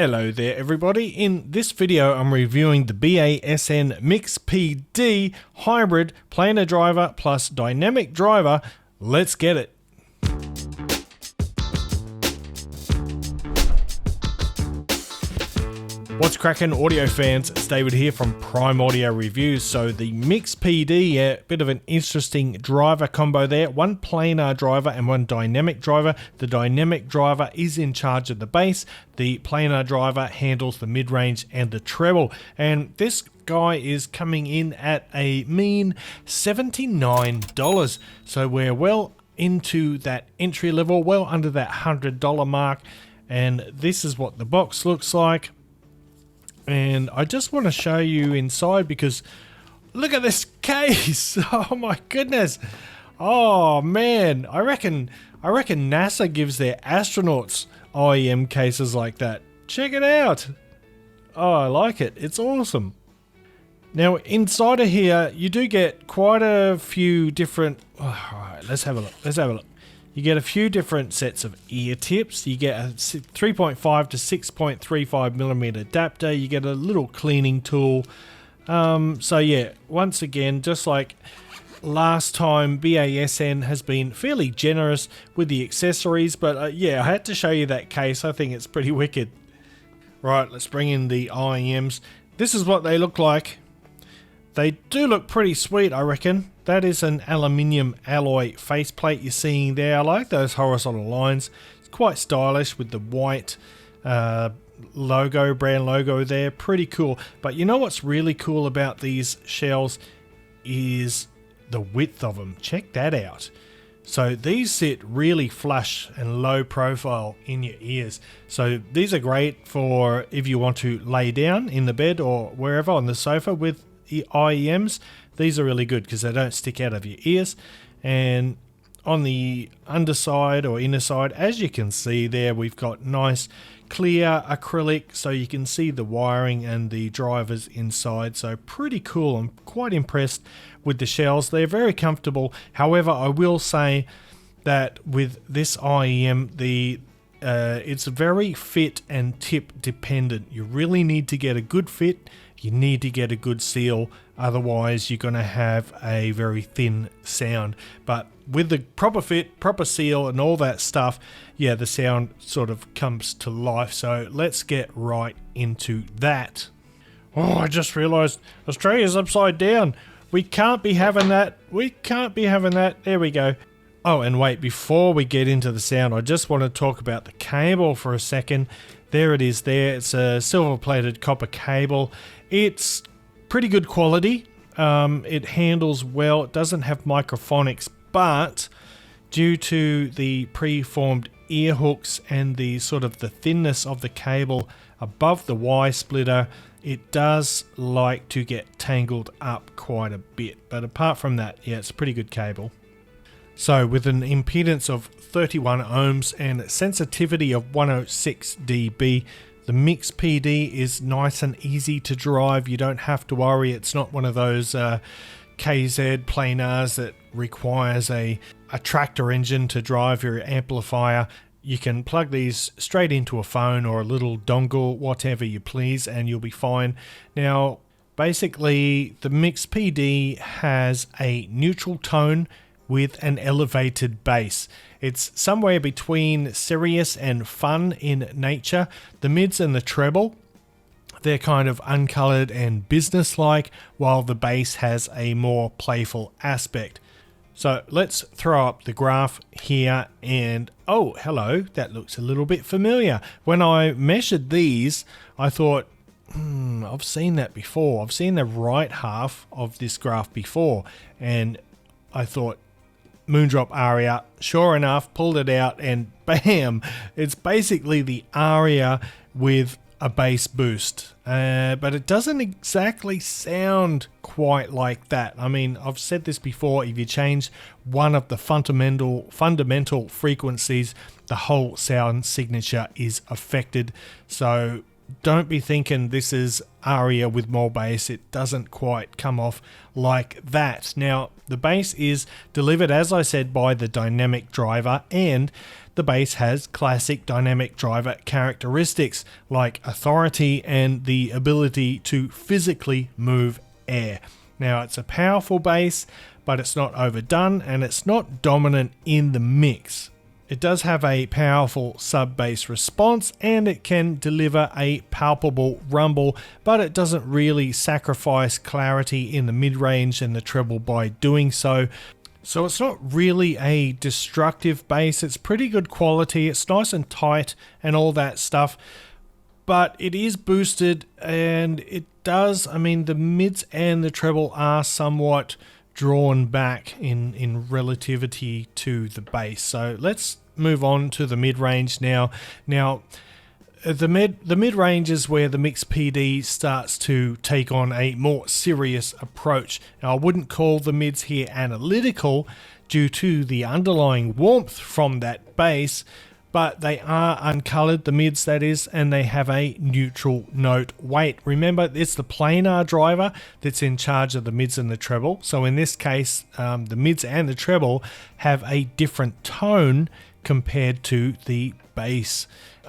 Hello there everybody, in this video I'm reviewing the BASN MiX-PD hybrid planar driver plus dynamic driver. Let's get it. What's cracking audio fans, it's David here from Prime Audio Reviews. So the MiX-PD, yeah, bit of an interesting driver combo there. One planar driver and one dynamic driver. The dynamic driver is in charge of the bass. The planar driver handles the mid-range and the treble. And this guy is coming in at a mean $79. So we're well into that entry level, well under that $100 mark. And this is what the box looks like. And I just want to show you inside because look at this case. Oh my goodness. Oh man, I reckon NASA gives their astronauts IEM cases like that. Check it out. Oh, I like it. It's awesome. Now inside of here, you do get quite a few different. Alright, let's have a look. You get a few different sets of ear tips. You get a 3.5 to 6.35 millimeter adapter. You get a little cleaning tool. So yeah, once again, just like last time, BASN has been fairly generous with the accessories. But yeah, I had to show you that case. I think it's pretty wicked. Right, let's bring in the IEMs. This is what they look like. They do look pretty sweet, I reckon. That is an aluminium alloy faceplate you're seeing there. I like those horizontal lines. It's quite stylish with the white logo, brand logo there. Pretty cool. But you know what's really cool about these shells is the width of them. Check that out. So these sit really flush and low profile in your ears. So these are great for if you want to lay down in the bed or wherever on the sofa with IEMs. These are really good because they don't stick out of your ears. And on the underside or inner side, as you can see there, we've got nice clear acrylic so you can see the wiring and the drivers inside. So pretty cool. I'm quite impressed with the shells. They're very comfortable. However, I will say that with this IEM, it's very fit and tip dependent. You really need to get a good fit. You need to get a good seal, otherwise you're going to have a very thin sound. But with the proper fit, proper seal and all that stuff, yeah, the sound sort of comes to life. So let's get right into that. Oh, I just realized Australia's upside down. We can't be having that. We can't be having that. There we go. Oh, and wait, before we get into the sound, I just want to talk about the cable for a second. There it is there. It's a silver-plated copper cable. It's pretty good quality. It handles well. It doesn't have microphonics, but due to the pre-formed ear hooks and the sort of the thinness of the cable above the Y splitter, it does like to get tangled up quite a bit. But apart from that, yeah, it's a pretty good cable. So with an impedance of 31 ohms and sensitivity of 106 dB, the MiX-PD is nice and easy to drive. You don't have to worry. It's not one of those KZ planars that requires a tractor engine to drive your amplifier. You can plug these straight into a phone or a little dongle, whatever you please, and you'll be fine. Now, basically, the MiX-PD has a neutral tone with an elevated bass. It's somewhere between serious and fun in nature. The mids and the treble, they're kind of uncolored and businesslike, while the bass has a more playful aspect. So let's throw up the graph here and oh, hello, that looks a little bit familiar. When I measured these, I thought, I've seen that before. I've seen the right half of this graph before, and I thought, Moondrop Aria, sure enough, pulled it out and bam, it's basically the Aria with a bass boost. But it doesn't exactly sound quite like that. I mean, I've said this before, if you change one of the fundamental frequencies, the whole sound signature is affected. So don't be thinking this is Aria with more bass. It doesn't quite come off like that. Now, the bass is delivered, as I said, by the dynamic driver, and the bass has classic dynamic driver characteristics like authority and the ability to physically move air. Now, it's a powerful bass, but it's not overdone and it's not dominant in the mix. It does have a powerful sub-bass response and it can deliver a palpable rumble, but it doesn't really sacrifice clarity in the mid-range and the treble by doing so. So it's not really a destructive bass. It's pretty good quality. It's nice and tight and all that stuff, but it is boosted and it does, I mean, the mids and the treble are somewhat drawn back in relativity to the bass. So let's move on to the mid-range now. Now, the mid-range is where the MiX-PD starts to take on a more serious approach. Now, I wouldn't call the mids here analytical due to the underlying warmth from that bass, but they are uncolored, the mids that is, and they have a neutral note weight. Remember, it's the planar driver that's in charge of the mids and the treble. So in this case, the mids and the treble have a different tone compared to the bass.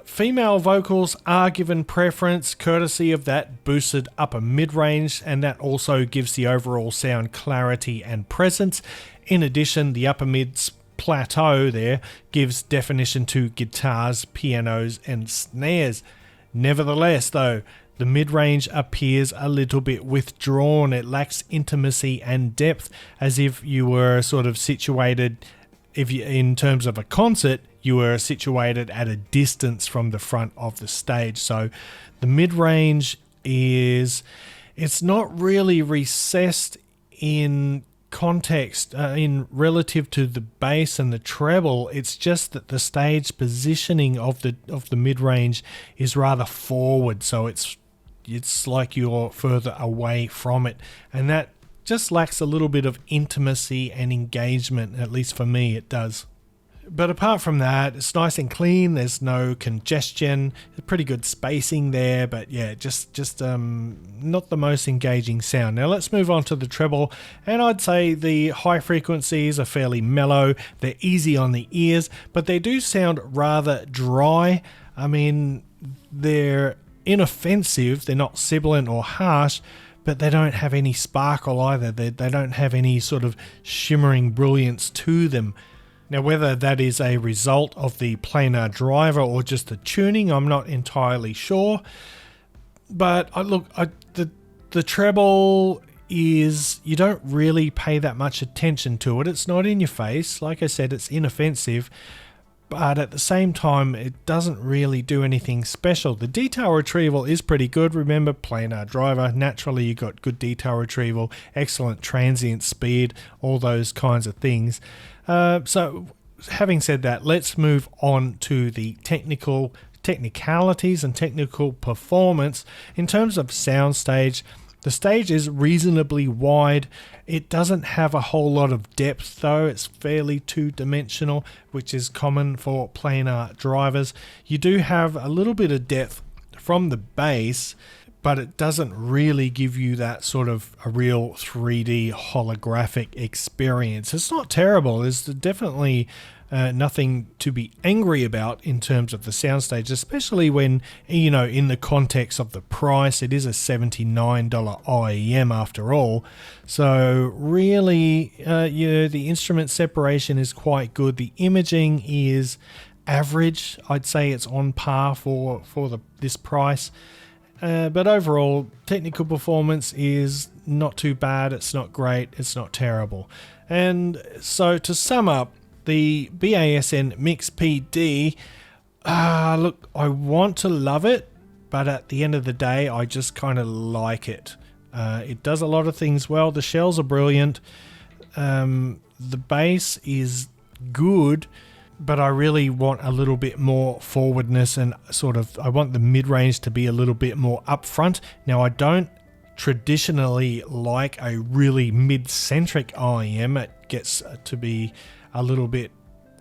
Female vocals are given preference courtesy of that boosted upper mid-range, and that also gives the overall sound clarity and presence. In addition, the upper mids plateau there gives definition to guitars, pianos and snares. Nevertheless though, the mid-range appears a little bit withdrawn. It lacks intimacy and depth, as if you were sort of situated, in terms of a concert, you were situated at a distance from the front of the stage. So the mid-range it's not really recessed in context in relative to the bass and the treble. It's just that the stage positioning of the mid-range is rather forward, so it's like you're further away from it, and that just lacks a little bit of intimacy and engagement. At least for me it does. But apart from that, it's nice and clean. There's no congestion. Pretty good spacing there, but yeah, just not the most engaging sound. Now let's move on to the treble, and I'd say the high frequencies are fairly mellow. They're easy on the ears, but they do sound rather dry. I mean, they're inoffensive. They're not sibilant or harsh, but they don't have any sparkle either. They don't have any sort of shimmering brilliance to them. Now, whether that is a result of the planar driver or just the tuning, I'm not entirely sure. But the treble is, you don't really pay that much attention to it. It's not in your face. Like I said, it's inoffensive. But at the same time, it doesn't really do anything special. The detail retrieval is pretty good. Remember, planar driver, naturally you got good detail retrieval, excellent transient speed, all those kinds of things. So having said that, let's move on to the technicalities and technical performance. In terms of soundstage, the stage is reasonably wide. It doesn't have a whole lot of depth though. It's fairly two-dimensional, which is common for planar drivers. You do have a little bit of depth from the bass, but it doesn't really give you that sort of a real 3D holographic experience. It's not terrible. There's definitely nothing to be angry about in terms of the soundstage, especially when, you know, in the context of the price. It is a $79 IEM after all. So really, the instrument separation is quite good. The imaging is average. I'd say it's on par for this price. But overall, technical performance is not too bad. It's not great. It's not terrible. And so to sum up, the BASN MiX-PD, look, I want to love it, but at the end of the day, I just kind of like it. It does a lot of things well. The shells are brilliant. The bass is good, but I really want a little bit more forwardness and I want the mid-range to be a little bit more upfront. Now, I don't traditionally like a really mid-centric IEM. It gets to be a little bit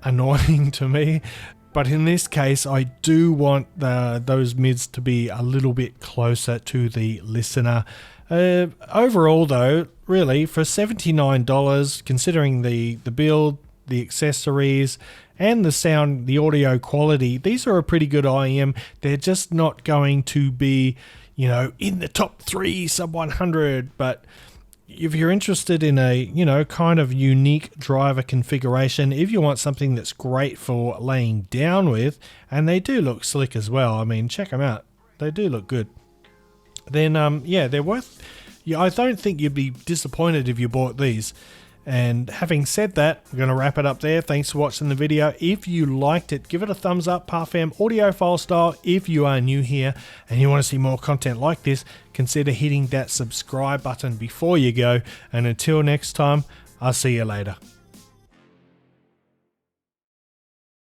annoying to me. But in this case, I do want those mids to be a little bit closer to the listener. Overall though, really, for $79, considering the build, the accessories, and the sound, the audio quality, these are a pretty good IM. They're just not going to be, you know, in the top 3 sub 100, but if you're interested in a, you know, kind of unique driver configuration, if you want something that's great for laying down with, and they do look slick as well, I mean, check them out, they do look good, then yeah, they're worth, yeah, I don't think you'd be disappointed if you bought these. And having said that, we're going to wrap it up there. Thanks for watching the video. If you liked it, give it a thumbs up, Parfam audiophile style. If you are new here and you want to see more content like this, consider hitting that subscribe button before you go. And until next time, I'll see you later.